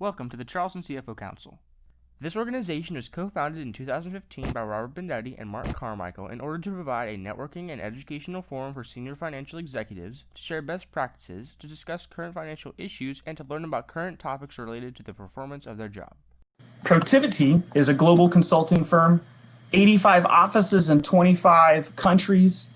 Welcome to the Charleston CFO Council. This organization was co-founded in 2015 by Robert Bendetti and Mark Carmichael in order to provide a networking and educational forum for senior financial executives to share best practices, to discuss current financial issues, and to learn about current topics related to the performance of their job. Protiviti is a global consulting firm, 85 offices in 25 countries,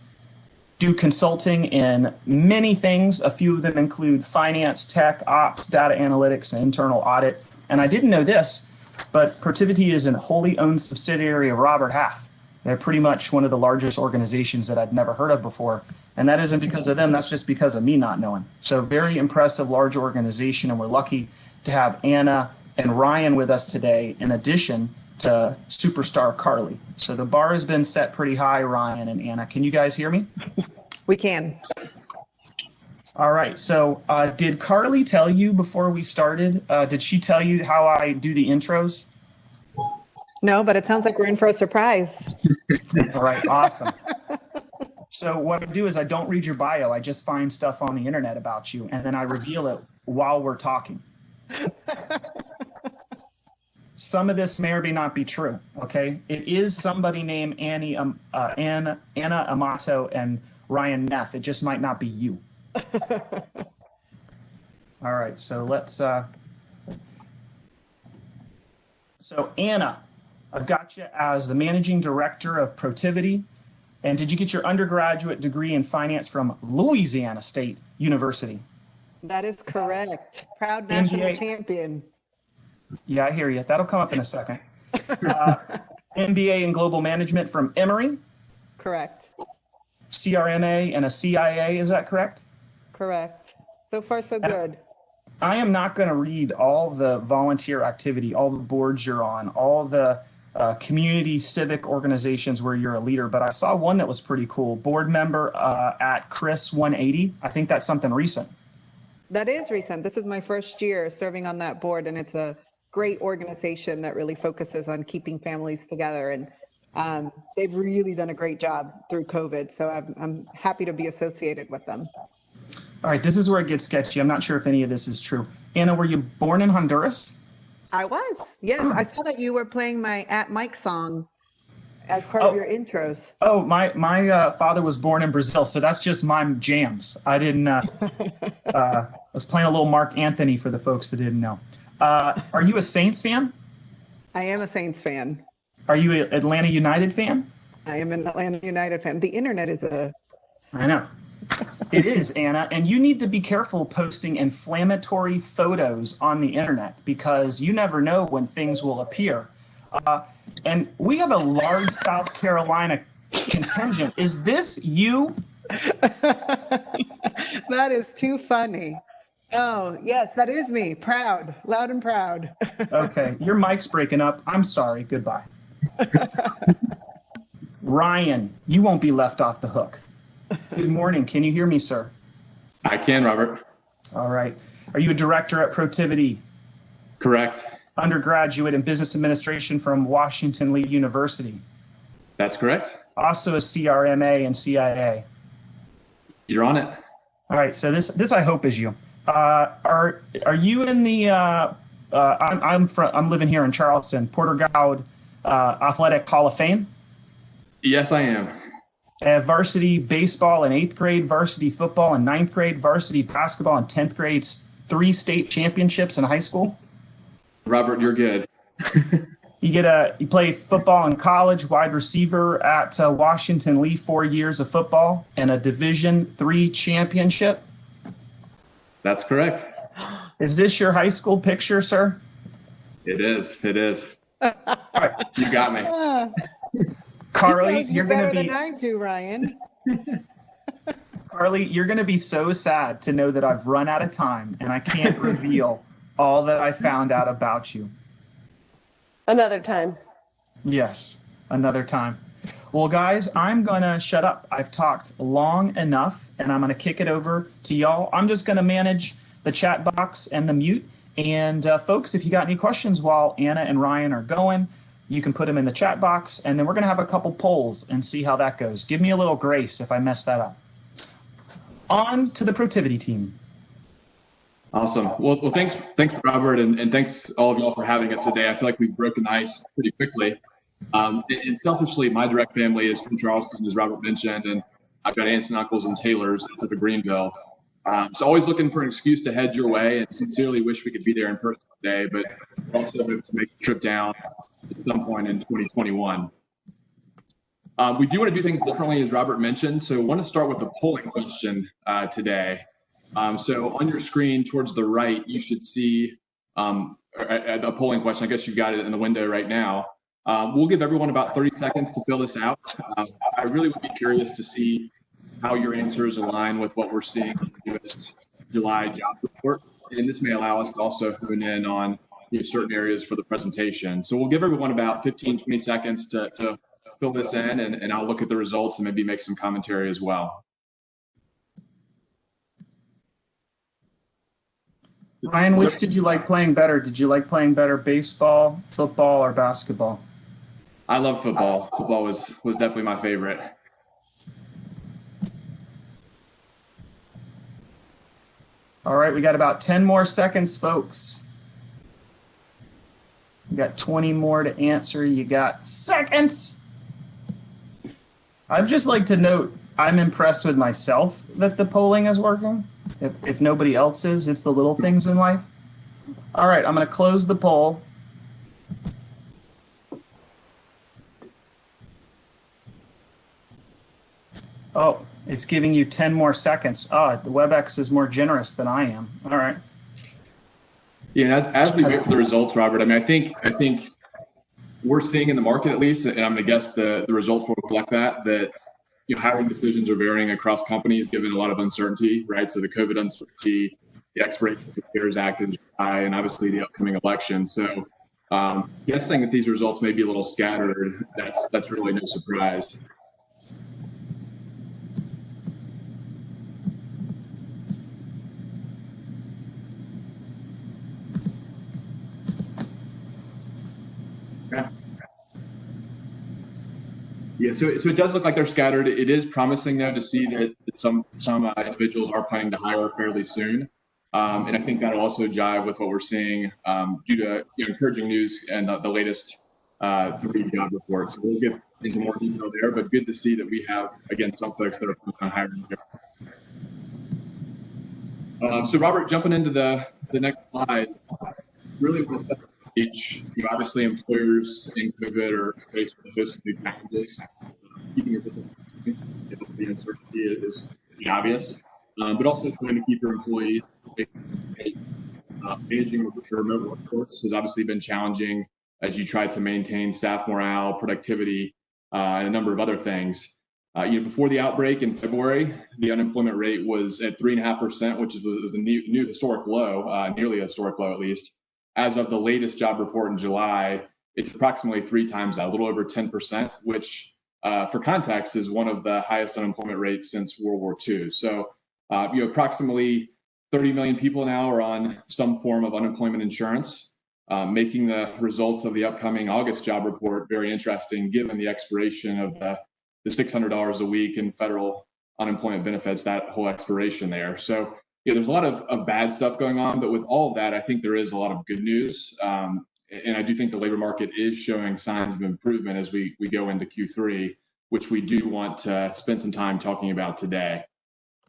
do consulting in many things. A few of them include finance, tech, ops, data analytics, and internal audit. And I didn't know this, but Protiviti is a wholly owned subsidiary of Robert Half. They're pretty much one of the largest organizations that I'd never heard of before. And that isn't because of them, that's just because of me not knowing. So very impressive, large organization, and we're lucky to have Anna and Ryan with us today, in addition to superstar Carly. So the bar has been set pretty high, Ryan and Anna. Can you guys hear me? We can. All right. So did Carly tell you before we started, did she tell you how I do the intros? No, but it sounds like we're in for a surprise. All right. Awesome. So what I do is I don't read your bio. I just find stuff on the internet about you, and then I reveal it while we're talking. Some of this may or may not be true, okay? It is somebody named Anna Amato and Ryan Neff. It just might not be you. All right, so let's... So Anna, I've got you as the Managing Director of Protiviti. And did you get your undergraduate degree in finance from Louisiana State University? That is correct. Proud national champion. Yeah, I hear you. That'll come up in a second. MBA in Global Management from Emory. Correct. CRMA and a CIA, is that correct? Correct. So far, so good. I am not going to read all the volunteer activity, all the boards you're on, all the community civic organizations where you're a leader, but I saw one that was pretty cool. Board member at Chris 180. I think that's something recent. That is recent. This is my first year serving on that board, and it's a great organization that really focuses on keeping families together, and they've really done a great job through COVID, so I'm happy to be associated with them. All right, this is where it gets sketchy. I'm not sure if any of this is true. Anna, were you born in Honduras? I was, yes. I saw that you were playing my At Mike song as part of your intros. Oh, my father was born in Brazil, so that's just my jams. I didn't, I was playing a little Mark Anthony for the folks that didn't know. Are you a Saints fan? I am a Saints fan. Are you an Atlanta United fan? I am an Atlanta United fan. The internet is I know. It is, Anna, and you need to be careful posting inflammatory photos on the internet because you never know when things will appear. And we have a large South Carolina contingent. Is this you? That is too funny. Oh, yes, that is me. Proud, loud and proud. Okay, your mic's breaking up. I'm sorry. Goodbye. Ryan, you won't be left off the hook. Good morning. Can you hear me, sir? I can, Robert. All right. Are you a director at Protiviti? Correct. Undergraduate in business administration from Washington Lee University. That's correct. Also a CRMA and CIA. You're on it. All right. So this I hope is you. Are you in the? I'm living here in Charleston, Porter Gaud Athletic Hall of Fame. Yes, I am. Varsity baseball in 8th grade, varsity football in 9th grade, varsity basketball in 10th grade, 3 state championships in high school. Robert, you're good. You play football in college, wide receiver at Washington Lee, 4 years of football, and a Division III championship. That's correct. Is this your high school picture, sir? It is. It is. All right. You got me. Carly, you're better than I do, Ryan. Carly, you're going to be so sad to know that I've run out of time and I can't reveal all that I found out about you. Another time. Yes, another time. Well, guys, I'm going to shut up. I've talked long enough, and I'm going to kick it over to y'all. I'm just going to manage the chat box and the mute. And folks, if you got any questions while Anna and Ryan are going, you can put them in the chat box, and then we're going to have a couple polls and see how that goes. Give me a little grace if I mess that up. On to the Protiviti team. Awesome. Well, thanks, Robert, and thanks all of y'all for having us today. I feel like we've broken the ice pretty quickly. And selfishly, my direct family is from Charleston, as Robert mentioned, and I've got aunts and uncles and Taylors up at Greenville. So always looking for an excuse to head your way, and sincerely wish we could be there in person today, but also hope to make the trip down at some point in 2021. We do want to do things differently, as Robert mentioned, so I want to start with a polling question today. So on your screen towards the right, you should see a polling question. I guess you've got it in the window right now. We'll give everyone about 30 seconds to fill this out. I really would be curious to see how your answers align with what we're seeing in the newest July job report. And this may allow us to also hone in on certain areas for the presentation. So we'll give everyone about 15, 20 seconds to fill this in, and I'll look at the results and maybe make some commentary as well. Ryan, which did you like playing better? Did you like playing better baseball, football, or basketball? I love football. Football was definitely my favorite. All right, we got about 10 more seconds, folks. We got 20 more to answer. You got seconds. I'd just like to note, I'm impressed with myself that the polling is working. If nobody else is, it's the little things in life. All right, I'm going to close the poll. Oh, it's giving you 10 more seconds. The WebEx is more generous than I am. All right. Yeah, as we wait for the results, Robert, I mean, I think we're seeing in the market, at least, and I'm going to guess the results will reflect that hiring decisions are varying across companies given a lot of uncertainty, right? So the COVID uncertainty, the expiration of the CARES Act in July, and obviously the upcoming election. So guessing that these results may be a little scattered, that's really no surprise. Yeah, so it does look like they're scattered. It is promising, though, to see that some individuals are planning to hire fairly soon. And I think that'll also jive with what we're seeing due to encouraging news and the latest 3 job reports. So we'll get into more detail there, but good to see that we have, again, some folks that are planning on hiring here. So Robert, jumping into the next slide, really want to set the stage. Obviously, employers in COVID are faced with a host of new challenges. Keeping your business, the uncertainty is obvious, but also trying to keep your employees safe. Managing a remote workforce has obviously been challenging as you try to maintain staff morale, productivity, and a number of other things. Before the outbreak in February, the unemployment rate was at 3.5%, which was a new historic low, nearly a historic low at least. As of the latest job report in July, it's approximately 3 times that, a little over 10%, which for context is one of the highest unemployment rates since World War II. So approximately 30 million people now are on some form of unemployment insurance, making the results of the upcoming August job report very interesting given the expiration of the $600 a week in federal unemployment benefits, that whole expiration there. So there's a lot of bad stuff going on, but with all of that, I think there is a lot of good news. And I do think the labor market is showing signs of improvement as we go into Q3, which we do want to spend some time talking about today.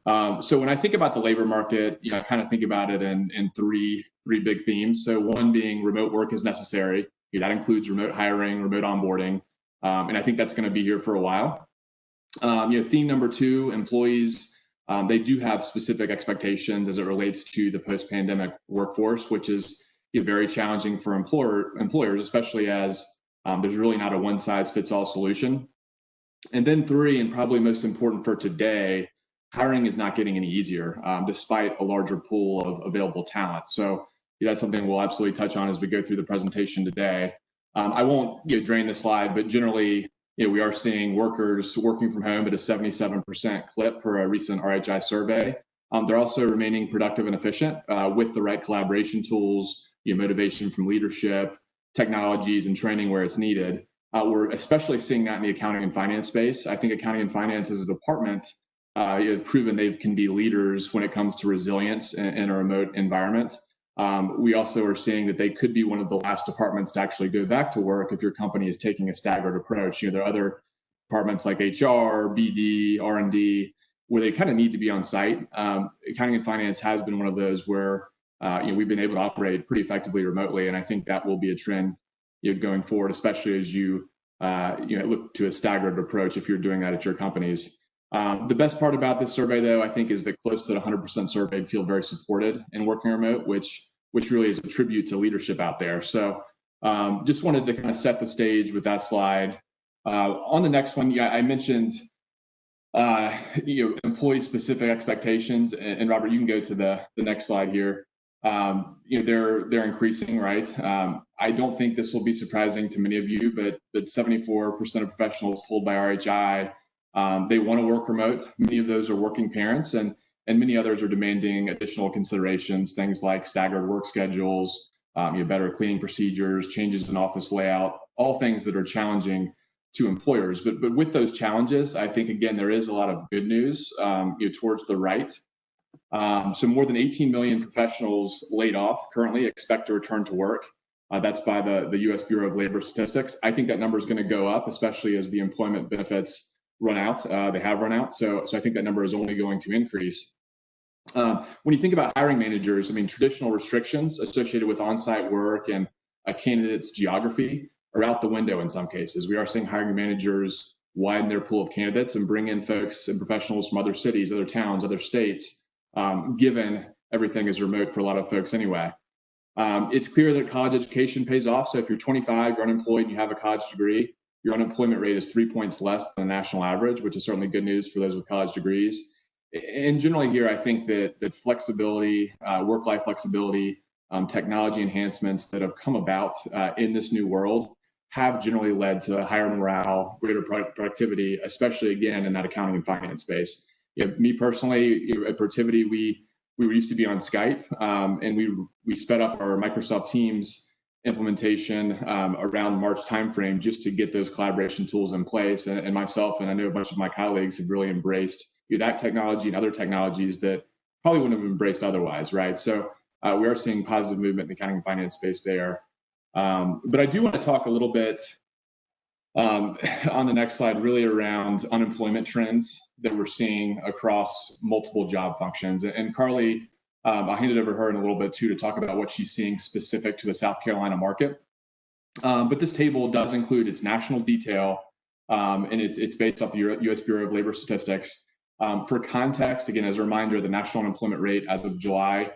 So when I think about the labor market, I kind of think about it in three big themes. So one being remote work is necessary. That includes remote hiring, remote onboarding, and I think that's going to be here for a while. Theme number 2, employees. They do have specific expectations as it relates to the post-pandemic workforce, which is very challenging for employers, especially as there's really not a one-size-fits-all solution. And then 3, and probably most important for today, hiring is not getting any easier, despite a larger pool of available talent. So that's something we'll absolutely touch on as we go through the presentation today. I won't drain the slide, but generally, we are seeing workers working from home at a 77% clip per a recent RHI survey. They're also remaining productive and efficient with the right collaboration tools, motivation from leadership, technologies, and training where it's needed. We're especially seeing that in the accounting and finance space. I think accounting and finance as a department have proven they can be leaders when it comes to resilience in a remote environment. We also are seeing that they could be one of the last departments to actually go back to work if your company is taking a staggered approach. There are other departments like HR, BD, R&D, where they kind of need to be on site. Accounting and finance has been one of those where we've been able to operate pretty effectively remotely, and I think that will be a trend going forward, especially as you look to a staggered approach if you're doing that at your companies. The best part about this survey, though, I think, is that close to 100% surveyed feel very supported in working remote, which really is a tribute to leadership out there. So just wanted to kind of set the stage with that slide. On the next one, I mentioned employee-specific expectations, and Robert, you can go to the next slide here. They're increasing, right? I don't think this will be surprising to many of you, but 74% of professionals polled by RHI, they want to work remote. Many of those are working parents, and many others are demanding additional considerations, things like staggered work schedules, better cleaning procedures, changes in office layout, all things that are challenging to employers. But with those challenges, I think, again, there is a lot of good news towards the right. So more than 18 million professionals laid off currently expect to return to work. That's by the U.S. Bureau of Labor Statistics. I think that number is going to go up, especially as the employment benefits run out. They have run out. So I think that number is only going to increase. When you think about hiring managers, I mean, traditional restrictions associated with on-site work and a candidate's geography are out the window in some cases. We are seeing hiring managers widen their pool of candidates and bring in folks and professionals from other cities, other towns, other states, given everything is remote for a lot of folks anyway. It's clear that college education pays off. So if you're 25, you're unemployed, and you have a college degree, your unemployment rate is 3 points less than the national average, which is certainly good news for those with college degrees. And generally here, I think that flexibility, work-life flexibility, technology enhancements that have come about in this new world have generally led to higher morale, greater productivity, especially, again, in that accounting and finance space. Me personally, at Protiviti, we used to be on Skype, and we sped up our Microsoft Teams implementation around the March timeframe just to get those collaboration tools in place. And myself, and I know a bunch of my colleagues, have really embraced that technology and other technologies that probably wouldn't have embraced otherwise, right? So we are seeing positive movement in the accounting and finance space there. But I do want to talk a little bit on the next slide, really around unemployment trends that we're seeing across multiple job functions. And Carly, I'll hand it over to her in a little bit too to talk about what she's seeing specific to the South Carolina market. But this table does include its national detail, and it's based off the U.S. Bureau of Labor Statistics. For context, again, as a reminder, the national unemployment rate as of July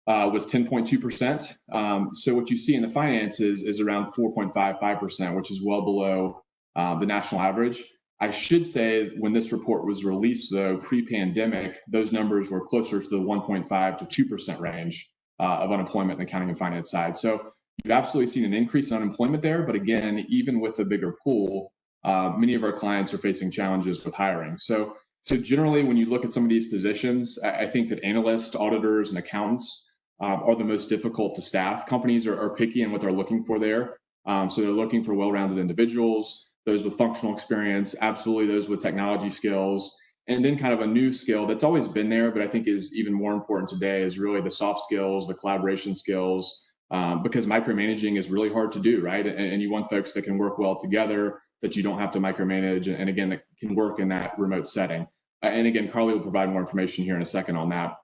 was 10.2%. So what you see in the finances is around 4.55%, which is well below the national average. I should say when this report was released, though, pre-pandemic, those numbers were closer to the 1.5 to 2% range of unemployment in the accounting and finance side. So you've absolutely seen an increase in unemployment there. But again, even with a bigger pool, many of our clients are facing challenges with hiring. So generally, when you look at some of these positions, I think that analysts, auditors, and accountants are the most difficult to staff. Companies are picky in what they're looking for there. So they're looking for well-rounded individuals, those with functional experience, absolutely those with technology skills, and then kind of a new skill that's always been there, but I think is even more important today is really the soft skills, the collaboration skills, because micromanaging is really hard to do, right? And you want folks that can work well together, that you don't have to micromanage, and again, that can work in that remote setting. And again, Carly will provide more information here in a second on that.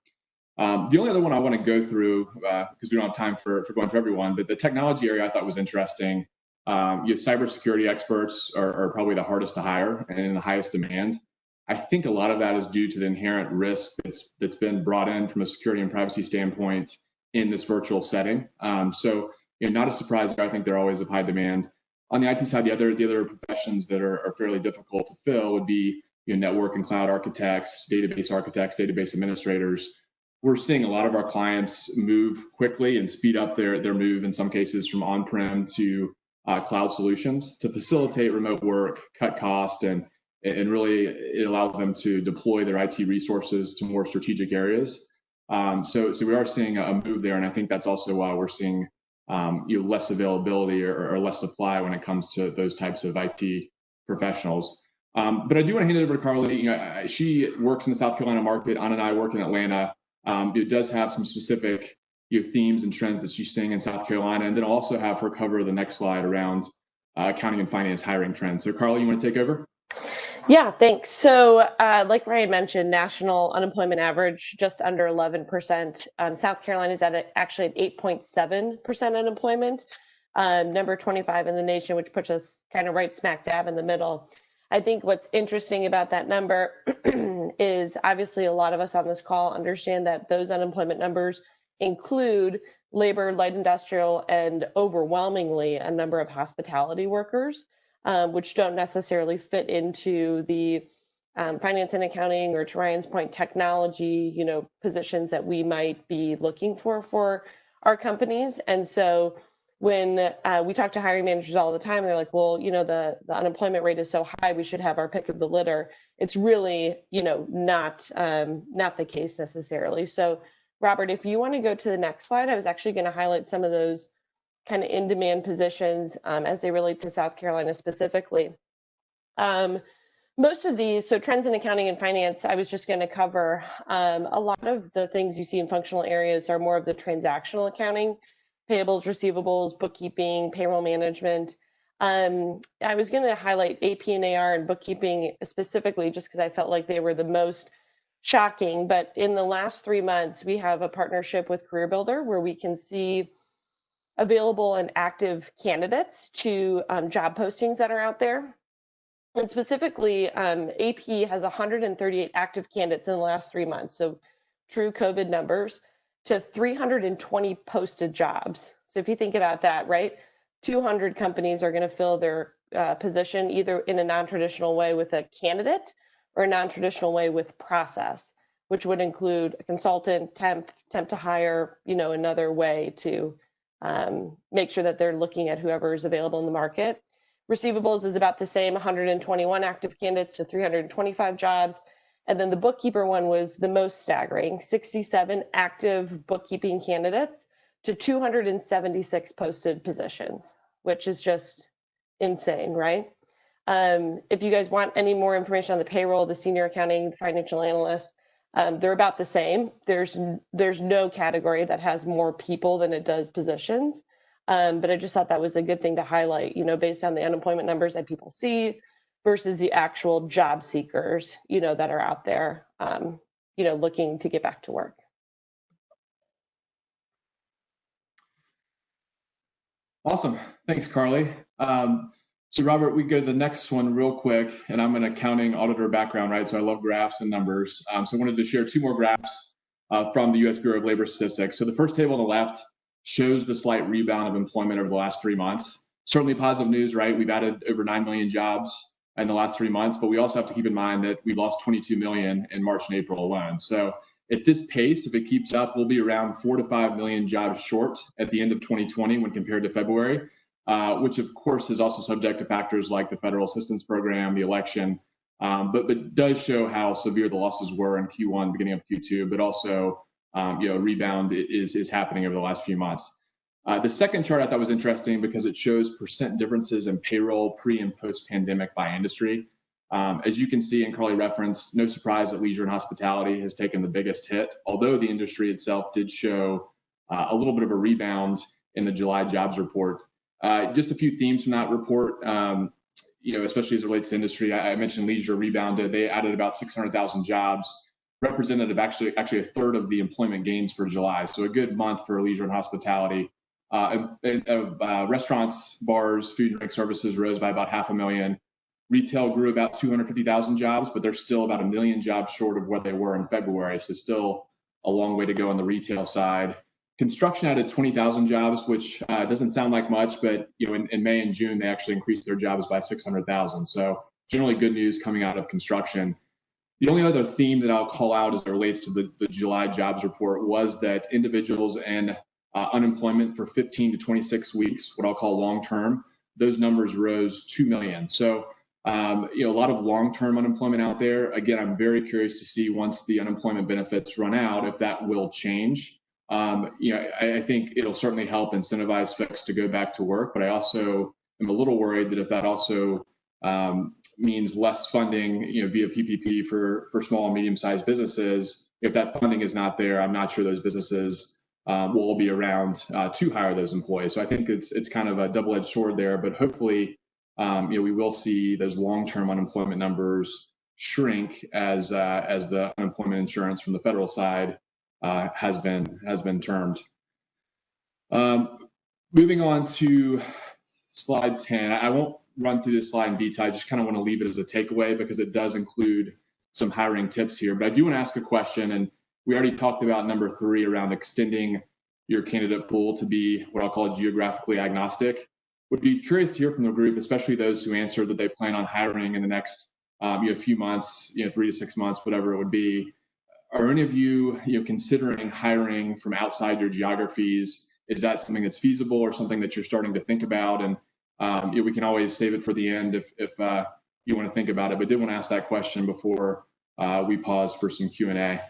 The only other one I want to go through, because we don't have time for going through everyone, but the technology area I thought was interesting. You have cybersecurity experts are probably the hardest to hire and in the highest demand. I think a lot of that is due to the inherent risk that's been brought in from a security and privacy standpoint in this virtual setting. So not a surprise there. I think they're always of high demand. On the IT side, the other professions that are fairly difficult to fill would be network and cloud architects, database administrators. We're seeing a lot of our clients move quickly and speed up their move in some cases from on-prem to cloud solutions to facilitate remote work, cut costs, and really it allows them to deploy their IT resources to more strategic areas. So we are seeing a move there, and I think that's also why we're seeing less availability or less supply when it comes to those types of IT professionals. But I do want to hand it over to Carly. She works in the South Carolina market. Anna and I work in Atlanta. It does have some specific themes and trends that she's seeing in South Carolina, and then I'll also have her cover the next slide around accounting and finance hiring trends. So Carly, you want to take over? Yeah, thanks. So like Ryan mentioned, national unemployment average just under 11%. South Carolina is actually at 8.7% unemployment, number 25 in the nation, which puts us kind of right smack dab in the middle. I think what's interesting about that number is obviously a lot of us on this call understand that those unemployment numbers include labor, light industrial, and overwhelmingly a number of hospitality workers, which don't necessarily fit into the finance and accounting, or to Ryan's point, technology, positions that we might be looking for our companies. And so when we talk to hiring managers all the time, they're like, well, the unemployment rate is so high, we should have our pick of the litter. It's really, not the case necessarily. So Robert, if you want to go to the next slide, I was actually going to highlight some of those kind of in-demand positions as they relate to South Carolina specifically. Most of these, so trends in accounting and finance, I was just going to cover. A lot of the things you see in functional areas are more of the transactional accounting, payables, receivables, bookkeeping, payroll management. I was going to highlight AP and AR and bookkeeping specifically just because I felt like they were the most shocking. But in the last 3 months, we have a partnership with Career Builder where we can see available and active candidates to job postings that are out there. And specifically, AP has 138 active candidates in the last 3 months, so true COVID numbers, to 320 posted jobs. So if you think about that, right, 200 companies are going to fill their position either in a non-traditional way with a candidate or a non-traditional way with process, which would include a consultant, temp to hire, another way to make sure that they're looking at whoever is available in the market. Receivables is about the same, 121 active candidates to 325 jobs. And then the bookkeeper one was the most staggering, 67 active bookkeeping candidates to 276 posted positions, which is just insane, right? If you guys want any more information on the payroll, the senior accounting, the financial analyst, they're about the same. There's no category that has more people than it does positions. But I just thought that was a good thing to highlight, based on the unemployment numbers that people see versus the actual job seekers, that are out there, looking to get back to work. Awesome. Thanks, Carly. So Robert, we go to the next one real quick, and I'm an accounting auditor background, right? So I love graphs and numbers. So I wanted to share 2 more graphs from the U.S. Bureau of Labor Statistics. So the first table on the left shows the slight rebound of employment over the last 3 months. Certainly positive news, right? We've added over 9 million jobs in the last 3 months, but we also have to keep in mind that we lost 22 million in March and April alone. So at this pace, if it keeps up, we'll be around 4 to 5 million jobs short at the end of 2020 when compared to February, which of course is also subject to factors like the federal assistance program, the election, but does show how severe the losses were in Q1, beginning of Q2, but also rebound is happening over the last few months. The second chart I thought was interesting because it shows percent differences in payroll pre and post pandemic by industry. As you can see, and Carly referenced, no surprise that leisure and hospitality has taken the biggest hit, although the industry itself did show a little bit of a rebound in the July jobs report. Just a few themes from that report, especially as it relates to industry. I mentioned leisure rebounded. They added about 600,000 jobs, representative actually a third of the employment gains for July. So a good month for leisure and hospitality. Restaurants, bars, food and drink services rose by about 500,000. Retail grew about 250,000 jobs, but they're still about 1 million jobs short of where they were in February. So still a long way to go on the retail side. Construction added 20,000 jobs, which doesn't sound like much, but in May and June, they actually increased their jobs by 600,000. So generally good news coming out of construction. The only other theme that I'll call out as it relates to the July jobs report was that individuals and unemployment for 15 to 26 weeks, what I'll call long-term, those numbers rose 2 million. So, a lot of long-term unemployment out there. Again, I'm very curious to see once the unemployment benefits run out, if that will change. I think it'll certainly help incentivize folks to go back to work, but I also am a little worried that if that also means less funding, via PPP for small and medium-sized businesses. If that funding is not there, I'm not sure those businesses will all be around to hire those employees. So I think it's kind of a double-edged sword there, but hopefully, we will see those long-term unemployment numbers shrink as the unemployment insurance from the federal side has been termed. Moving on to slide 10, I won't run through this slide in detail. I just kind of want to leave it as a takeaway because it does include some hiring tips here. But I do want to ask a question, and we already talked about number 3 around extending your candidate pool to be what I'll call geographically agnostic. Would be curious to hear from the group, especially those who answered that they plan on hiring in the next few months, 3 to 6 months, whatever it would be. Are any of you, considering hiring from outside your geographies? Is that something that's feasible or something that you're starting to think about? And we can always save it for the end if you want to think about it, but did want to ask that question before we pause for some Q&A.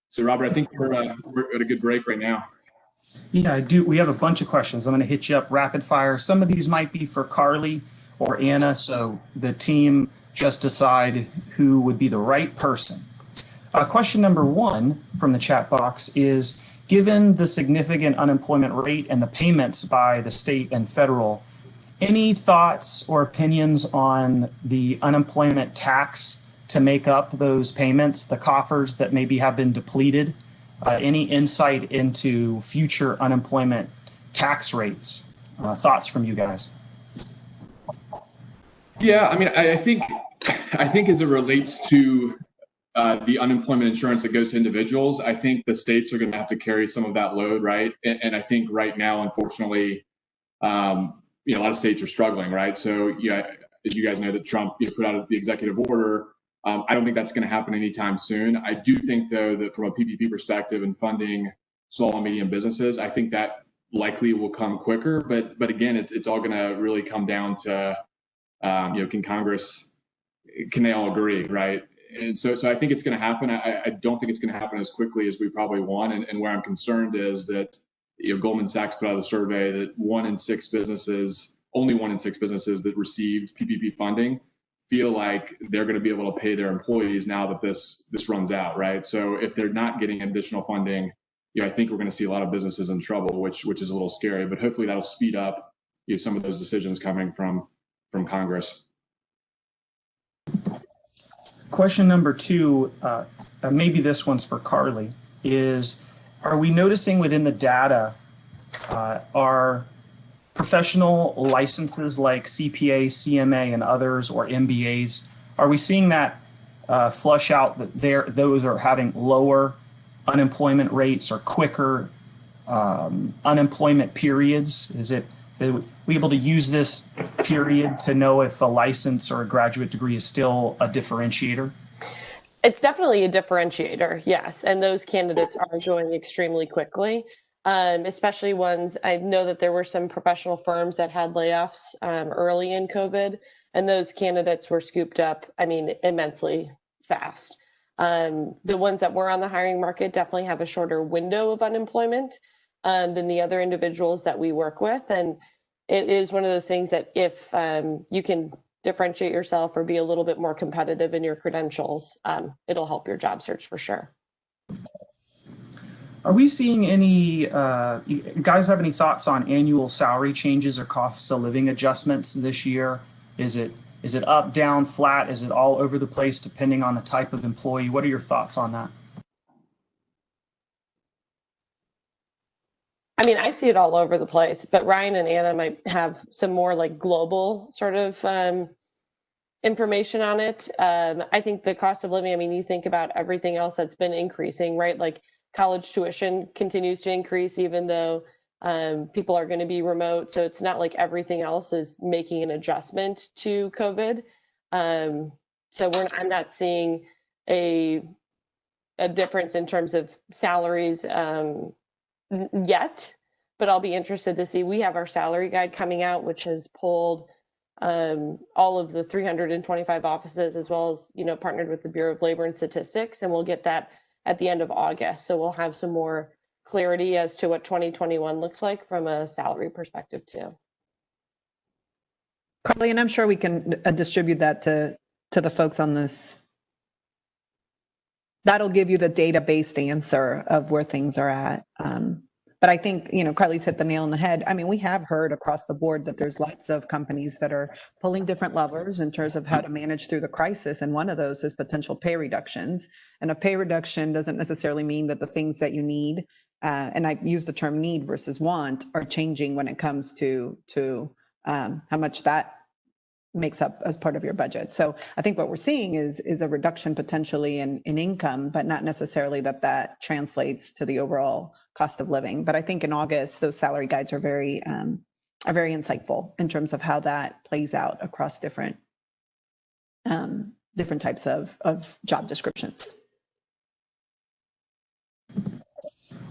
So Robert, I think we're at a good break right now. Yeah, I do. We have a bunch of questions. I'm going to hit you up rapid fire. Some of these might be for Carly or Anna, so the team just decide who would be the right person. Question number 1 from the chat box is, given the significant unemployment rate and the payments by the state and federal, any thoughts or opinions on the unemployment tax to make up those payments, the coffers that maybe have been depleted? Any insight into future unemployment tax rates? Thoughts from you guys? Yeah, I mean, I think as it relates to the unemployment insurance that goes to individuals, I think the states are going to have to carry some of that load, right? And I think right now, unfortunately, a lot of states are struggling, right? So, as you guys know, that Trump put out the executive order. I don't think that's going to happen anytime soon. I do think, though, that from a PPP perspective and funding small and medium businesses, I think that likely will come quicker. But again, it's all going to really come down to, can they all agree, right? And so I think it's going to happen. I don't think it's going to happen as quickly as we probably want. And where I'm concerned is that Goldman Sachs put out a survey that only 1 in 6 businesses that received PPP funding feel like they're going to be able to pay their employees now that this runs out, right? So if they're not getting additional funding, I think we're going to see a lot of businesses in trouble, which is a little scary. But hopefully that'll speed up some of those decisions coming from Congress. Question number 2, maybe this one's for Carly, is, are we noticing within the data, are professional licenses like CPA, CMA, and others, or MBAs, are we seeing that flush out that those are having lower unemployment rates or quicker unemployment periods? Are we able to use this period to know if a license or a graduate degree is still a differentiator? It's definitely a differentiator, yes. And those candidates are going extremely quickly, especially ones, I know that there were some professional firms that had layoffs early in COVID, and those candidates were scooped up, immensely fast. The ones that were on the hiring market definitely have a shorter window of unemployment than the other individuals that we work with. And it is one of those things that if you can differentiate yourself or be a little bit more competitive in your credentials, it'll help your job search for sure. Are we seeing any, you guys have any thoughts on annual salary changes or cost of living adjustments this year? Is it up, down, flat? Is it all over the place depending on the type of employee? What are your thoughts on that? I see it all over the place, but Ryan and Anna might have some more like global sort of information on it. I think the cost of living, you think about everything else that's been increasing, right? Like college tuition continues to increase even though people are going to be remote. So it's not like everything else is making an adjustment to COVID. So I'm not seeing a difference in terms of salaries yet, but I'll be interested to see. We have our salary guide coming out, which has pulled all of the 325 offices, as well as, partnered with the Bureau of Labor and Statistics, and we'll get that at the end of August. So we'll have some more clarity as to what 2021 looks like from a salary perspective too. Carly, and I'm sure we can distribute that to the folks on this. That'll give you the data-based answer of where things are at. But I think, Carly's hit the nail on the head. I mean, we have heard across the board that there's lots of companies that are pulling different levers in terms of how to manage through the crisis. And one of those is potential pay reductions. And a pay reduction doesn't necessarily mean that the things that you need, and I use the term need versus want, are changing when it comes to how much that makes up as part of your budget. So I think what we're seeing is a reduction potentially in income, but not necessarily that translates to the overall cost of living. But I think in August, those salary guides are very insightful in terms of how that plays out across different types of job descriptions.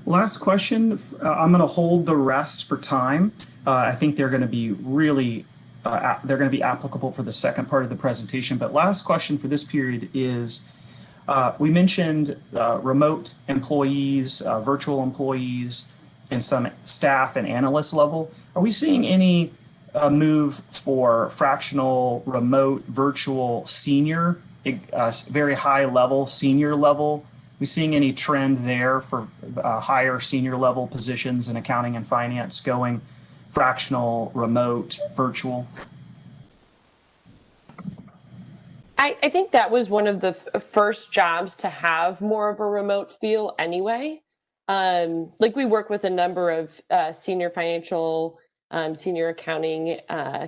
Last question. I'm going to hold the rest for time. I think they're going to be really they're going to be applicable for the second part of the presentation. But last question for this period is, we mentioned remote employees, virtual employees, and some staff and analyst level. Are we seeing any move for fractional, remote, virtual, senior, very high level, senior level? We seeing any trend there for higher senior level positions in accounting and finance going fractional, remote, virtual? I think that was one of the first jobs to have more of a remote feel anyway. Like we work with a number of senior financial, senior accounting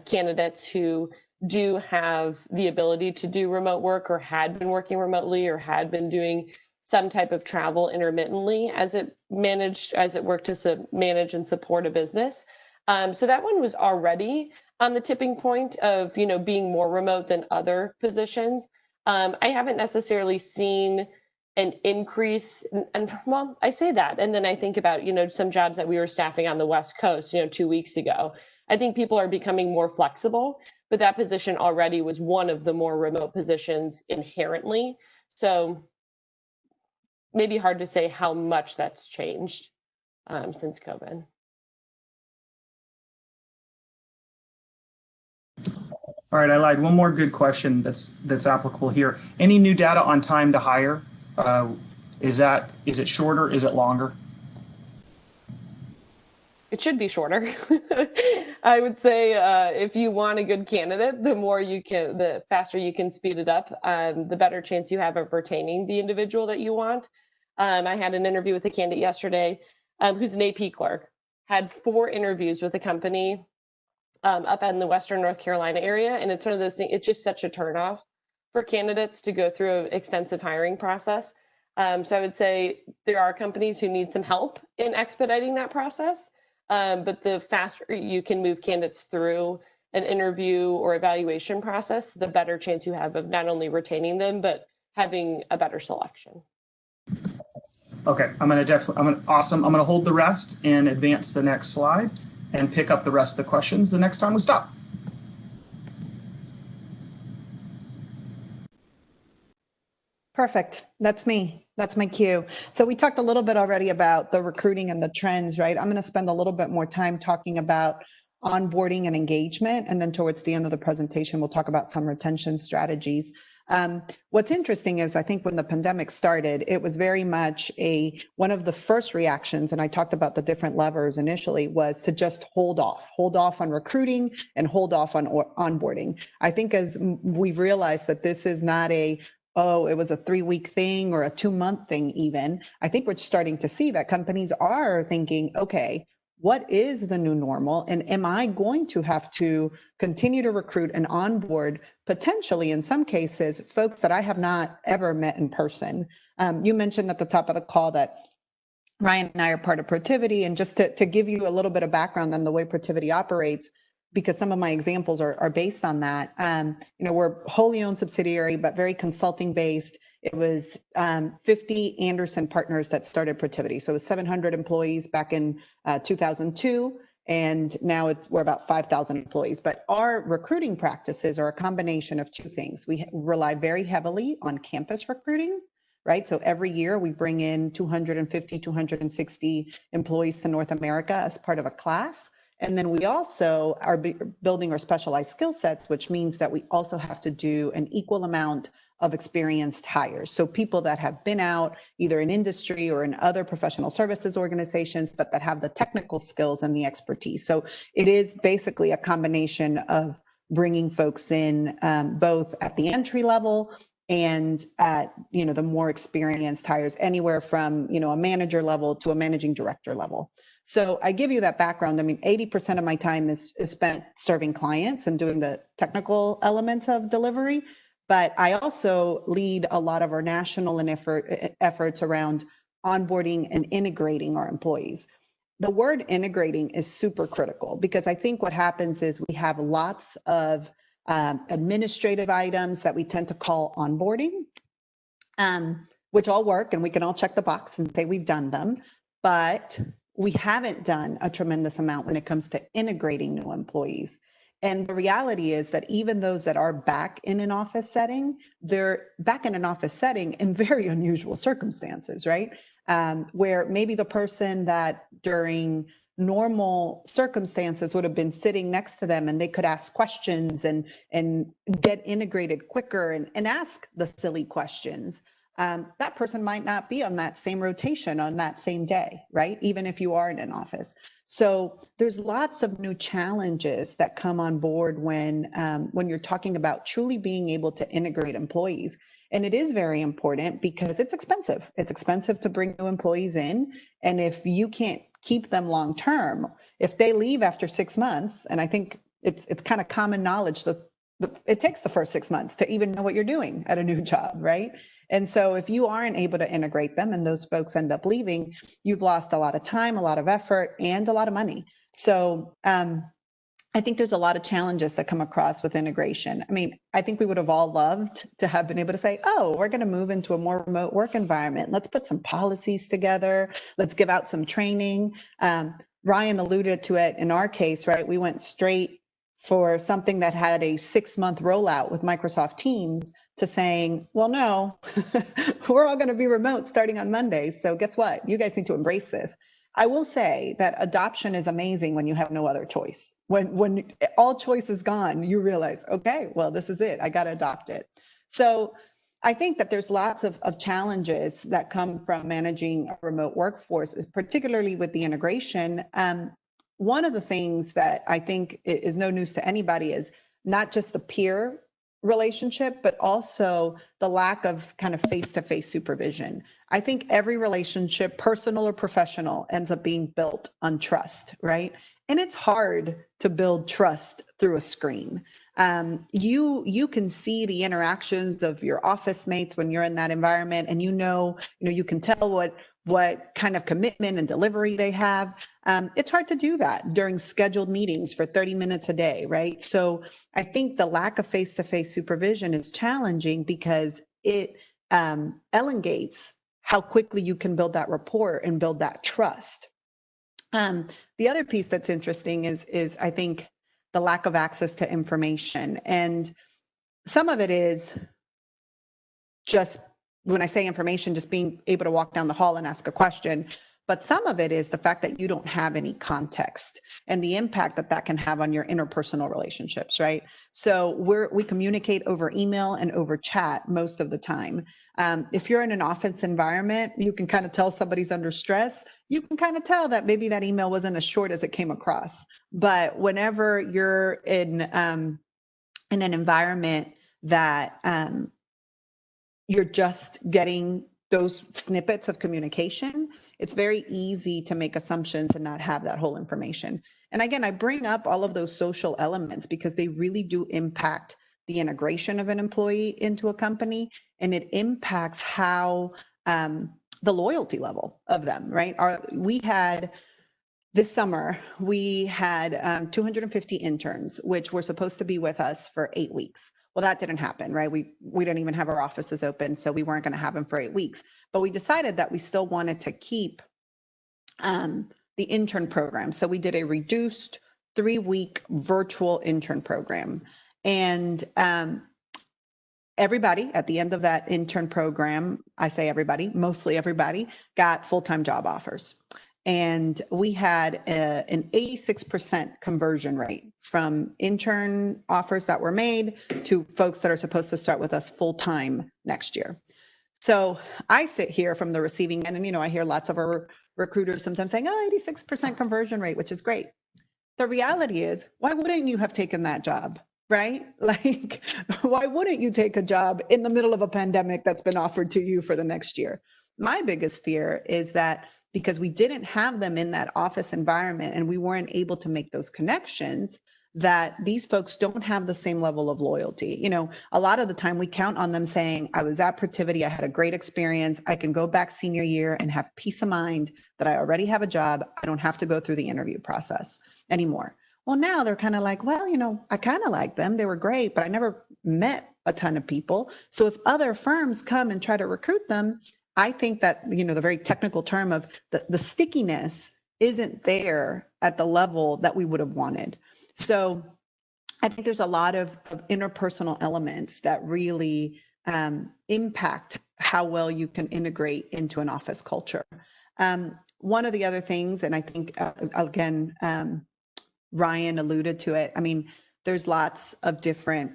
candidates who do have the ability to do remote work or had been working remotely or had been doing some type of travel intermittently as it worked to manage and support a business. So that one was already on the tipping point of, being more remote than other positions. I haven't necessarily seen an increase, and well, I say that, and then I think about, some jobs that we were staffing on the West Coast, 2 weeks ago. I think people are becoming more flexible, but that position already was one of the more remote positions inherently. So maybe hard to say how much that's changed since COVID. All right, I lied. One more good question that's applicable here. Any new data on time to hire? Is it shorter? Is it longer? It should be shorter. I would say if you want a good candidate, the faster you can speed it up, the better chance you have of retaining the individual that you want. I had an interview with a candidate yesterday who's an AP clerk, had 4 interviews with a company up in the Western North Carolina area. And it's one of those things, it's just such a turnoff for candidates to go through an extensive hiring process. So I would say there are companies who need some help in expediting that process. But the faster you can move candidates through an interview or evaluation process, the better chance you have of not only retaining them, but having a better selection. Okay, awesome. I'm gonna hold the rest and advance to the next slide and pick up the rest of the questions the next time we stop. Perfect. That's me. That's my cue. So we talked a little bit already about the recruiting and the trends, right? I'm going to spend a little bit more time talking about onboarding and engagement. And then towards the end of the presentation, we'll talk about some retention strategies. What's interesting is I think when the pandemic started, it was very much one of the first reactions, and I talked about the different levers initially, was to just hold off on recruiting and hold off on onboarding. I think as we've realized that this is not it was a 3-week thing or a 2-month thing even. I think we're starting to see that companies are thinking, okay, what is the new normal? And am I going to have to continue to recruit and onboard, potentially in some cases, folks that I have not ever met in person? You mentioned at the top of the call that Ryan and I are part of Protiviti, and just to give you a little bit of background on the way Protiviti operates, because some of my examples are based on that. We're wholly owned subsidiary, but very consulting based. It was 50 Anderson partners that started Protiviti. So it was 700 employees back in 2002. And now we're about 5,000 employees. But our recruiting practices are a combination of 2 things. We rely very heavily on campus recruiting, right? So every year we bring in 250, 260 employees to North America as part of a class. And then we also are building our specialized skill sets, which means that we also have to do an equal amount of experienced hires. So people that have been out either in industry or in other professional services organizations, but that have the technical skills and the expertise. So it is basically a combination of bringing folks in both at the entry level and at, the more experienced hires, anywhere from, a manager level to a managing director level. So I give you that background. I mean, 80% of my time is spent serving clients and doing the technical elements of delivery. But I also lead a lot of our national and efforts around onboarding and integrating our employees. The word integrating is super critical because I think what happens is we have lots of administrative items that we tend to call onboarding, which all work and we can all check the box and say we've done them. But we haven't done a tremendous amount when it comes to integrating new employees. And the reality is that even those that are back in an office setting, they're back in an office setting in very unusual circumstances, right? Where maybe the person that during normal circumstances would have been sitting next to them and they could ask questions and get integrated quicker and ask the silly questions. That person might not be on that same rotation on that same day, right? Even if you are in an office. So there's lots of new challenges that come on board when you're talking about truly being able to integrate employees. And it is very important because it's expensive. It's expensive to bring new employees in. And if you can't keep them long term, if they leave after 6 months, and I think it's kind of common knowledge that it takes the first 6 months to even know what you're doing at a new job, right? And so if you aren't able to integrate them and those folks end up leaving, you've lost a lot of time, a lot of effort, and a lot of money. So I think there's a lot of challenges that come across with integration. I mean, I think we would have all loved to have been able to say, oh, we're going to move into a more remote work environment. Let's put some policies together. Let's give out some training. Ryan alluded to it in our case, right? We went straight for something that had a 6-month rollout with Microsoft Teams to saying, well, no, we're all going to be remote starting on Monday. So guess what? You guys need to embrace this. I will say that adoption is amazing when you have no other choice. When all choice is gone, you realize, okay, well, this is it. I got to adopt it. So I think that there's lots of challenges that come from managing a remote workforce, is particularly with the integration. One of the things that I think is no news to anybody is not just the peer relationship, but also the lack of kind of face-to-face supervision. I think every relationship, personal or professional, ends up being built on trust, right? And it's hard to build trust through a screen. You can see the interactions of your office mates when you're in that environment, and you can tell what kind of commitment and delivery they have. It's hard to do that during scheduled meetings for 30 minutes a day, right? So I think the lack of face-to-face supervision is challenging because it elongates how quickly you can build that rapport and build that trust. The other piece that's interesting is I think the lack of access to information. And some of it is just, when I say information, just being able to walk down the hall and ask a question. But some of it is the fact that you don't have any context and the impact that can have on your interpersonal relationships, right? So we communicate over email and over chat most of the time. If you're in an office environment, you can kind of tell somebody's under stress. You can kind of tell that maybe that email wasn't as short as it came across. But whenever you're in an environment that you're just getting those snippets of communication, it's very easy to make assumptions and not have that whole information. And again, I bring up all of those social elements because they really do impact the integration of an employee into a company, and it impacts how the loyalty level of them, right? This summer, we had 250 interns, which were supposed to be with us for 8 weeks. Well, that didn't happen, right? We didn't even have our offices open, so we weren't going to have them for 8 weeks. But we decided that we still wanted to keep the intern program. So we did a reduced 3-week virtual intern program. And everybody at the end of that intern program, I say everybody, mostly everybody, got full-time job offers. And we had an 86% conversion rate from intern offers that were made to folks that are supposed to start with us full time next year. So I sit here from the receiving end, and I hear lots of our recruiters sometimes saying, "Oh, 86% conversion rate," which is great. The reality is, why wouldn't you have taken that job, right? Like, why wouldn't you take a job in the middle of a pandemic that's been offered to you for the next year? My biggest fear is that because we didn't have them in that office environment and we weren't able to make those connections, that these folks don't have the same level of loyalty. A lot of the time we count on them saying, I was at Protiviti, I had a great experience, I can go back senior year and have peace of mind that I already have a job, I don't have to go through the interview process anymore. Well, now they're kind of like, well, I kind of like them, they were great, but I never met a ton of people. So if other firms come and try to recruit them, I think that, the very technical term of the stickiness isn't there at the level that we would have wanted. So I think there's a lot of interpersonal elements that really impact how well you can integrate into an office culture. One of the other things, and I think, again, Ryan alluded to it, there's lots of different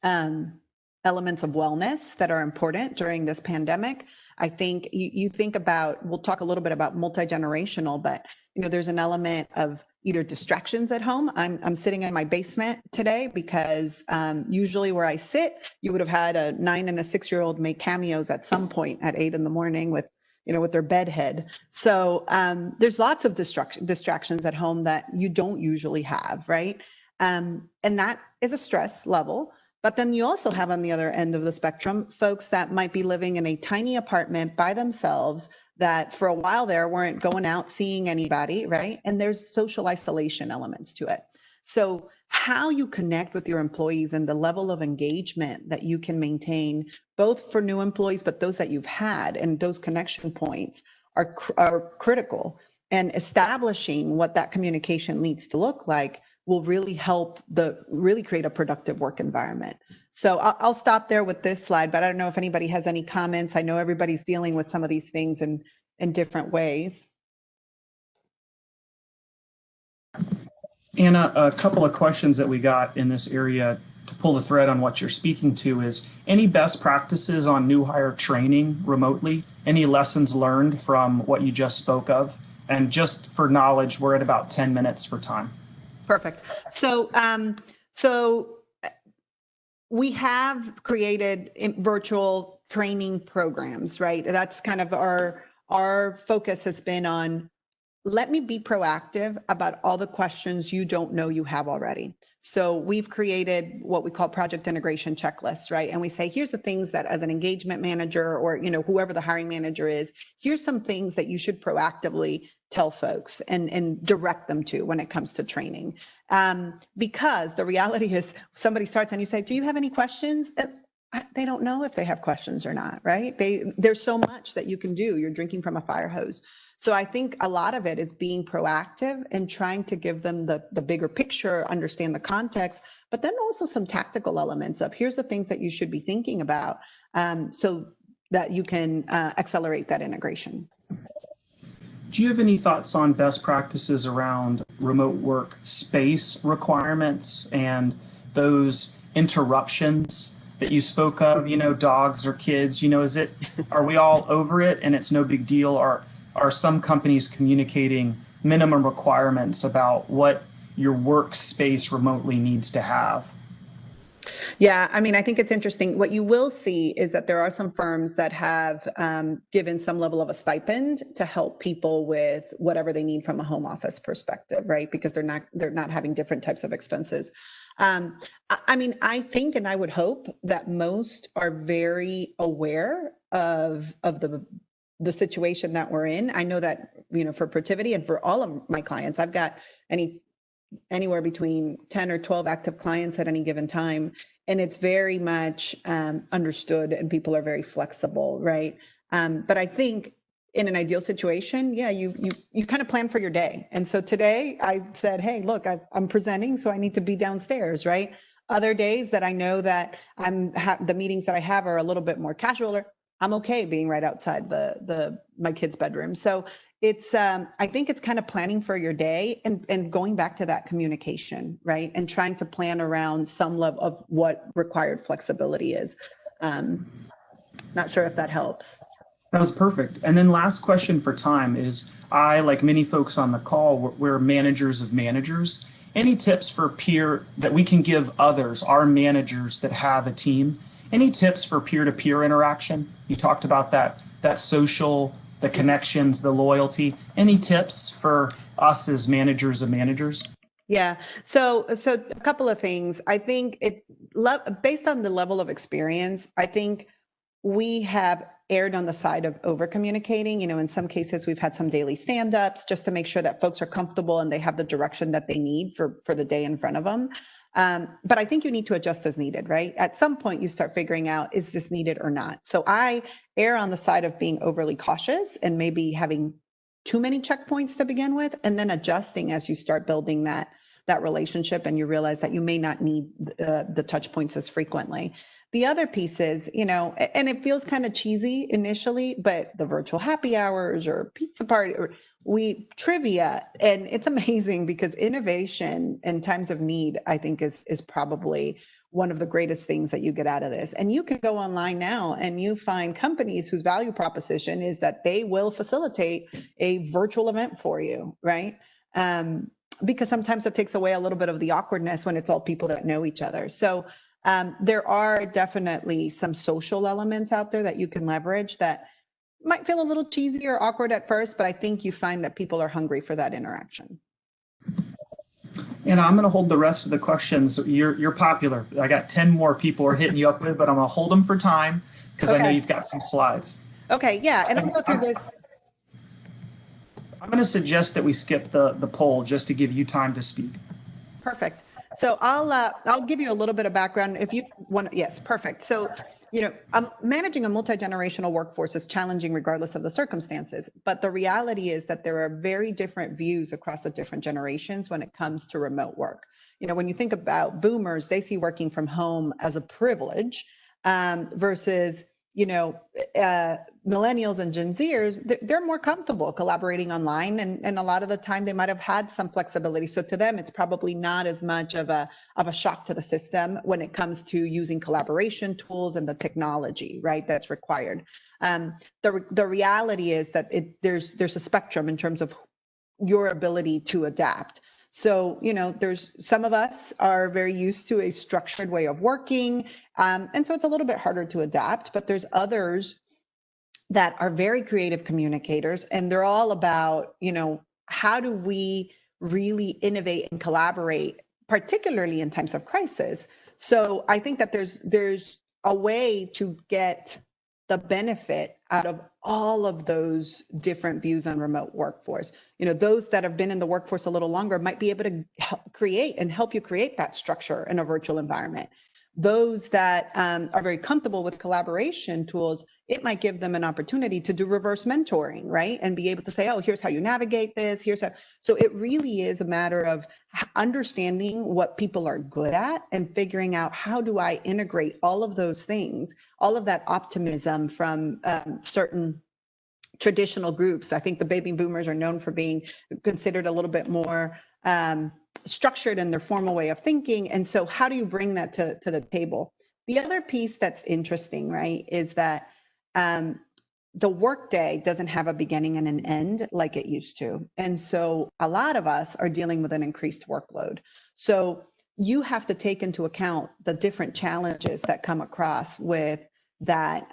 elements of wellness that are important during this pandemic. I think you think about, we'll talk a little bit about multi-generational, but there's an element of either distractions at home. I'm sitting in my basement today because usually where I sit, you would have had a 9 and a 6-year-old make cameos at some point at 8 a.m. with with their bed head. So there's lots of distractions at home that you don't usually have, right? And that is a stress level. But then you also have on the other end of the spectrum, folks that might be living in a tiny apartment by themselves that for a while there weren't going out seeing anybody, right? And there's social isolation elements to it. So how you connect with your employees and the level of engagement that you can maintain, both for new employees, but those that you've had, and those connection points are critical. And establishing what that communication needs to look like will really help really create a productive work environment. So I'll stop there with this slide, but I don't know if anybody has any comments. I know everybody's dealing with some of these things in different ways. Anna, a couple of questions that we got in this area to pull the thread on what you're speaking to is any best practices on new hire training remotely? Any lessons learned from what you just spoke of? And just for knowledge, we're at about 10 minutes for time. Perfect. So, we have created virtual training programs, right? That's kind of our focus has been on, let me be proactive about all the questions you don't know you have already. So we've created what we call project integration checklists, right? And we say, here's the things that as an engagement manager or, whoever the hiring manager is, here's some things that you should proactively tell folks and direct them to when it comes to training. Because the reality is somebody starts and you say, do you have any questions? They don't know if they have questions or not, right? There's so much that you can do. You're drinking from a fire hose. So I think a lot of it is being proactive and trying to give them the bigger picture, understand the context, but then also some tactical elements of here's the things that you should be thinking about so that you can accelerate that integration. Do you have any thoughts on best practices around remote work space requirements and those interruptions that you spoke of, dogs or kids, are we all over it and it's no big deal? Are some companies communicating minimum requirements about what your workspace remotely needs to have? Yeah, I think it's interesting. What you will see is that there are some firms that have given some level of a stipend to help people with whatever they need from a home office perspective, right? Because they're not having different types of expenses. I think, and I would hope that most are very aware of the situation that we're in. I know that, for Protiviti and for all of my clients, I've got anywhere between 10 or 12 active clients at any given time. And it's very much understood and people are very flexible, right? But I think in an ideal situation, yeah, you kind of plan for your day. And so today I said, hey, look, I'm presenting, so I need to be downstairs, right? Other days that I know that the meetings that I have are a little bit more casual, I'm okay being right outside my kid's bedroom. So I think it's kind of planning for your day and going back to that communication, right? And trying to plan around some level of what required flexibility is. Not sure if that helps. That was perfect. And then last question for time is, I, like many folks on the call, we're managers of managers. Any tips for peer that we can give others, our managers that have a team? Any tips for peer-to-peer interaction? You talked about that social, the connections, the loyalty. Any tips for us as managers of managers? Yeah. So a couple of things. I think based on the level of experience, I think we have erred on the side of over communicating. In some cases, we've had some daily stand-ups just to make sure that folks are comfortable and they have the direction that they need for the day in front of them. But I think you need to adjust as needed, right? At some point, you start figuring out, is this needed or not? So I err on the side of being overly cautious and maybe having too many checkpoints to begin with, and then adjusting as you start building that relationship and you realize that you may not need the touch points as frequently. The other piece is, and it feels kind of cheesy initially, but the virtual happy hours or pizza party or trivia, and it's amazing because innovation in times of need, I think is probably one of the greatest things that you get out of this. And you can go online now and you find companies whose value proposition is that they will facilitate a virtual event for you, right? Because sometimes that takes away a little bit of the awkwardness when it's all people that know each other. So there are definitely some social elements out there that you can leverage that might feel a little cheesy or awkward at first, but I think you find that people are hungry for that interaction. And I'm going to hold the rest of the questions. You're popular. I got 10 more people are hitting you up with, but I'm going to hold them for time because I know you've got some slides. Okay, yeah, and I'll go through this. I'm going to suggest that we skip the poll just to give you time to speak. Perfect. So I'll give you a little bit of background if you want. Yes, perfect. So, managing a multi-generational workforce is challenging regardless of the circumstances. But the reality is that there are very different views across the different generations when it comes to remote work. When you think about boomers, they see working from home as a privilege versus millennials and Gen Zers, they're more comfortable collaborating online, and a lot of the time they might have had some flexibility. So to them, it's probably not as much of a shock to the system when it comes to using collaboration tools and the technology, right, that's required. The reality is that there's a spectrum in terms of your ability to adapt. So, there's some of us are very used to a structured way of working. And so it's a little bit harder to adapt, but there's others that are very creative communicators, and they're all about, how do we really innovate and collaborate, particularly in times of crisis. So I think that there's a way to get the benefit out of all of those different views on remote workforce. Those that have been in the workforce a little longer might be able to help you create that structure in a virtual environment. Those that are very comfortable with collaboration tools, it might give them an opportunity to do reverse mentoring, right? And be able to say, oh, here's how you navigate this, so it really is a matter of understanding what people are good at and figuring out how do I integrate all of those things, all of that optimism from certain traditional groups. I think the baby boomers are known for being considered a little bit more structured in their formal way of thinking. And so how do you bring that to the table? The other piece that's interesting, right, is that the workday doesn't have a beginning and an end like it used to. And so a lot of us are dealing with an increased workload. So you have to take into account the different challenges that come across with that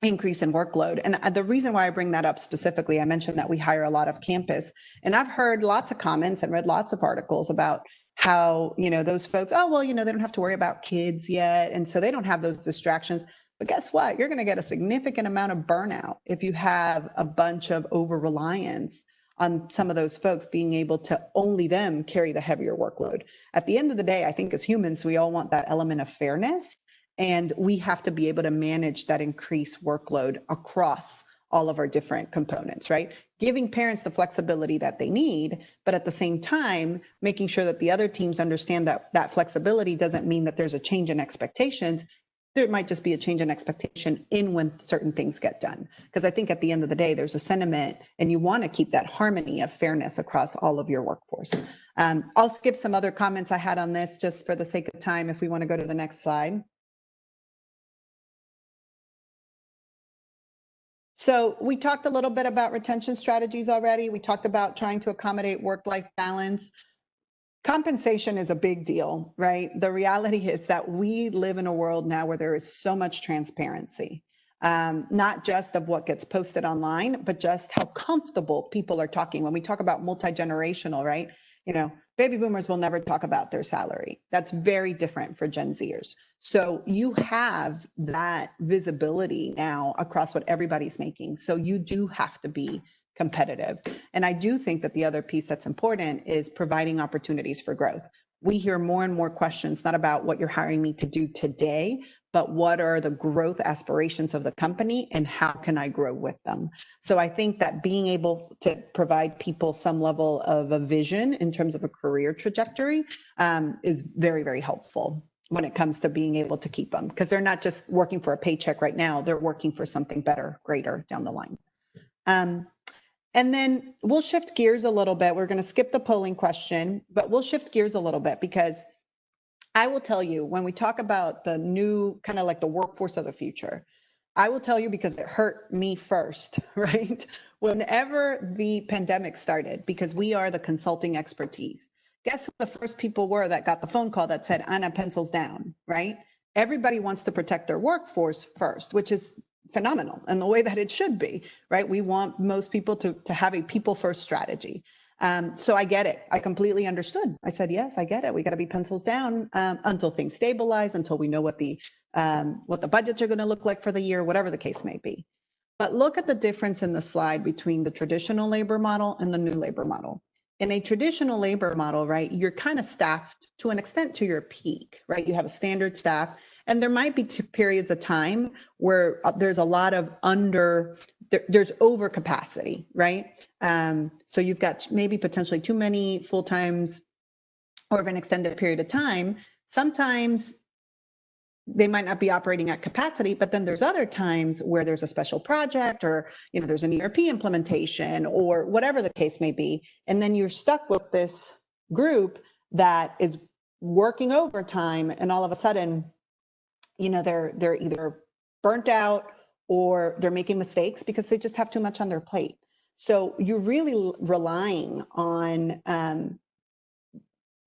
increase in workload. And the reason why I bring that up specifically, I mentioned that we hire a lot of campus, and I've heard lots of comments and read lots of articles about how, those folks, oh, well, they don't have to worry about kids yet. And so they don't have those distractions. But guess what? You're going to get a significant amount of burnout if you have a bunch of over-reliance on some of those folks being able to only them carry the heavier workload. At the end of the day, I think as humans, we all want that element of fairness. And we have to be able to manage that increased workload across all of our different components, right? Giving parents the flexibility that they need, but at the same time, making sure that the other teams understand that that flexibility doesn't mean that there's a change in expectations. There might just be a change in expectation in when certain things get done. Because I think at the end of the day, there's a sentiment and you want to keep that harmony of fairness across all of your workforce. I'll skip some other comments I had on this just for the sake of time if we want to go to the next slide. So we talked a little bit about retention strategies already. We talked about trying to accommodate work-life balance. Compensation is a big deal, right? The reality is that we live in a world now where there is so much transparency, not just of what gets posted online, but just how comfortable people are talking. When we talk about multi-generational, right? You know, baby boomers will never talk about their salary. That's very different for Gen Zers. So you have that visibility now across what everybody's making. So you do have to be competitive. And I do think that the other piece that's important is providing opportunities for growth. We hear more and more questions, not about what you're hiring me to do today, but what are the growth aspirations of the company and how can I grow with them? So I think that being able to provide people some level of a vision in terms of a career trajectory is very, very helpful when it comes to being able to keep them, because they're not just working for a paycheck right now, they're working for something better, greater down the line. And then we'll shift gears a little bit. We're going to skip the polling question, but we'll shift gears a little bit because I will tell you, when we talk about the new kind of like the workforce of the future, I will tell you because it hurt me first, right? Whenever the pandemic started, because we are the consulting expertise, guess who the first people were that got the phone call that said, Anna, pencils down, right? Everybody wants to protect their workforce first, which is phenomenal and the way that it should be, right? We want most people to have a people first strategy. So I get it. I completely understood. I said, yes, I get it. We got to be pencils down until things stabilize, until we know what the budgets are going to look like for the year, whatever the case may be. But look at the difference in the slide between the traditional labor model and the new labor model. In a traditional labor model, right, you're kind of staffed to an extent to your peak, right? You have a standard staff, and there might be periods of time where there's a lot of there's overcapacity, right? So you've got maybe potentially too many full-times over an extended period of time. Sometimes they might not be operating at capacity, but then there's other times where there's a special project or, you know, there's an ERP implementation or whatever the case may be. And then you're stuck with this group that is working overtime, and all of a sudden, you know, they're either burnt out or they're making mistakes because they just have too much on their plate. So you're really relying on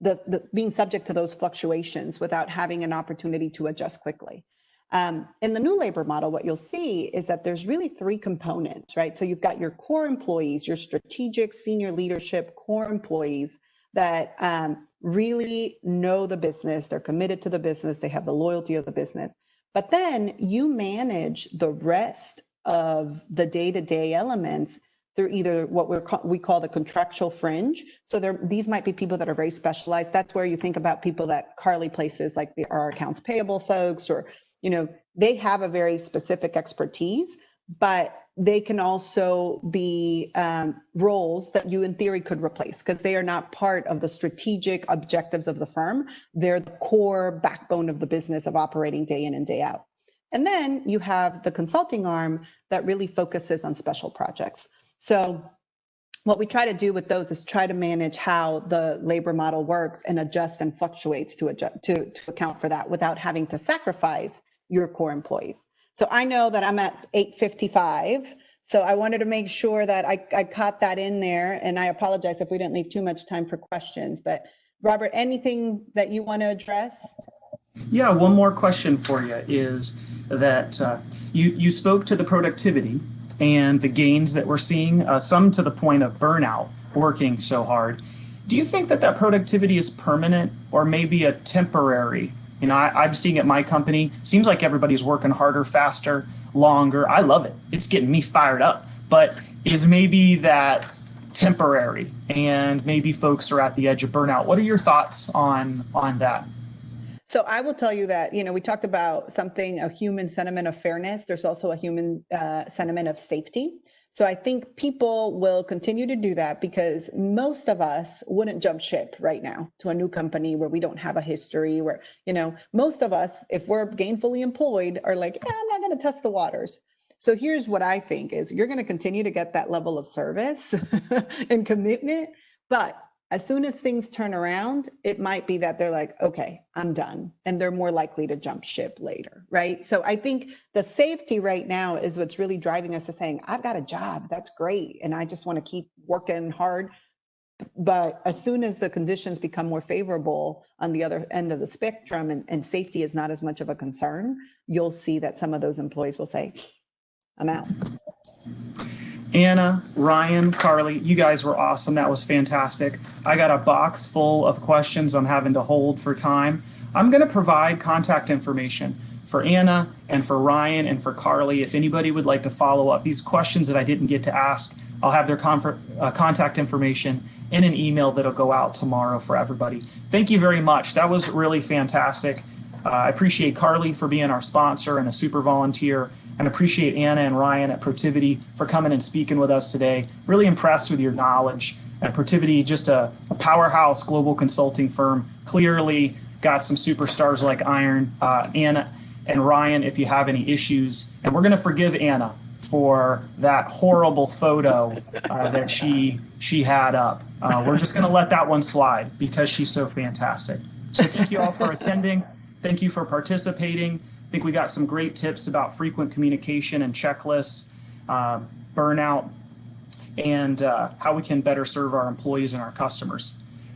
the being subject to those fluctuations without having an opportunity to adjust quickly. In the new labor model, what you'll see is that there's really three components, right? So you've got your core employees, your strategic senior leadership core employees that really know the business, they're committed to the business, they have the loyalty of the business. But then you manage the rest of the day-to-day elements through either what we call the contractual fringe. So these might be people that are very specialized. That's where you think about people that Carly places, like our accounts payable folks, or, you know, they have a very specific expertise, but they can also be roles that you in theory could replace because they are not part of the strategic objectives of the firm. They're the core backbone of the business of operating day in and day out. And then you have the consulting arm that really focuses on special projects. So what we try to do with those is try to manage how the labor model works and adjust and fluctuates to account for that without having to sacrifice your core employees. So I know that I'm at 8:55. So I wanted to make sure that I caught that in there, and I apologize if we didn't leave too much time for questions. But Robert, anything that you want to address? Yeah, one more question for you is that you spoke to the productivity and the gains that we're seeing, some to the point of burnout, working so hard. Do you think that productivity is permanent or maybe a temporary? You know, I'm seeing at my company, seems like everybody's working harder, faster, longer. I love it. It's getting me fired up. But is maybe that temporary and maybe folks are at the edge of burnout? What are your thoughts on that? So I will tell you that, you know, we talked about a human sentiment of fairness. There's also a human sentiment of safety. So I think people will continue to do that because most of us wouldn't jump ship right now to a new company where we don't have a history, where, most of us, if we're gainfully employed, are like, I'm not going to test the waters. So here's what I think is you're going to continue to get that level of service and commitment, but as soon as things turn around, it might be that they're like, okay, I'm done. And they're more likely to jump ship later, right? So I think the safety right now is what's really driving us to saying, I've got a job, that's great. And I just want to keep working hard. But as soon as the conditions become more favorable on the other end of the spectrum and safety is not as much of a concern, you'll see that some of those employees will say, I'm out. Anna, Ryan, Carly, you guys were awesome. That was fantastic. I got a box full of questions I'm having to hold for time. I'm going to provide contact information for Anna and for Ryan and for Carly. If anybody would like to follow up, these questions that I didn't get to ask, I'll have their contact information in an email that'll go out tomorrow for everybody. Thank you very much. That was really fantastic. I appreciate Carly for being our sponsor and a super volunteer, and appreciate Anna and Ryan at Protiviti for coming and speaking with us today. Really impressed with your knowledge. At Protiviti, just a powerhouse global consulting firm, clearly got some superstars like Iron. Anna and Ryan, if you have any issues, and we're going to forgive Anna for that horrible photo that she had up. We're just going to let that one slide because she's so fantastic. So thank you all for attending. Thank you for participating. I think we got some great tips about frequent communication and checklists, burnout, and how we can better serve our employees and our customers.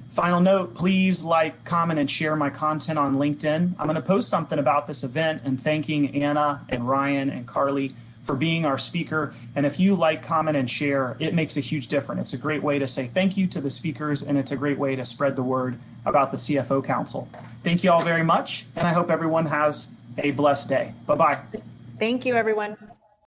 Final note, please like, comment, and share my content on LinkedIn. I'm going to post something about this event and thanking Anna and Ryan and Carly for being our speaker. And if you like, comment, and share, it makes a huge difference. It's a great way to say thank you to the speakers, and it's a great way to spread the word about the CFO Council. Thank you all very much, and I hope everyone has a blessed day. Bye-bye. Thank you, everyone.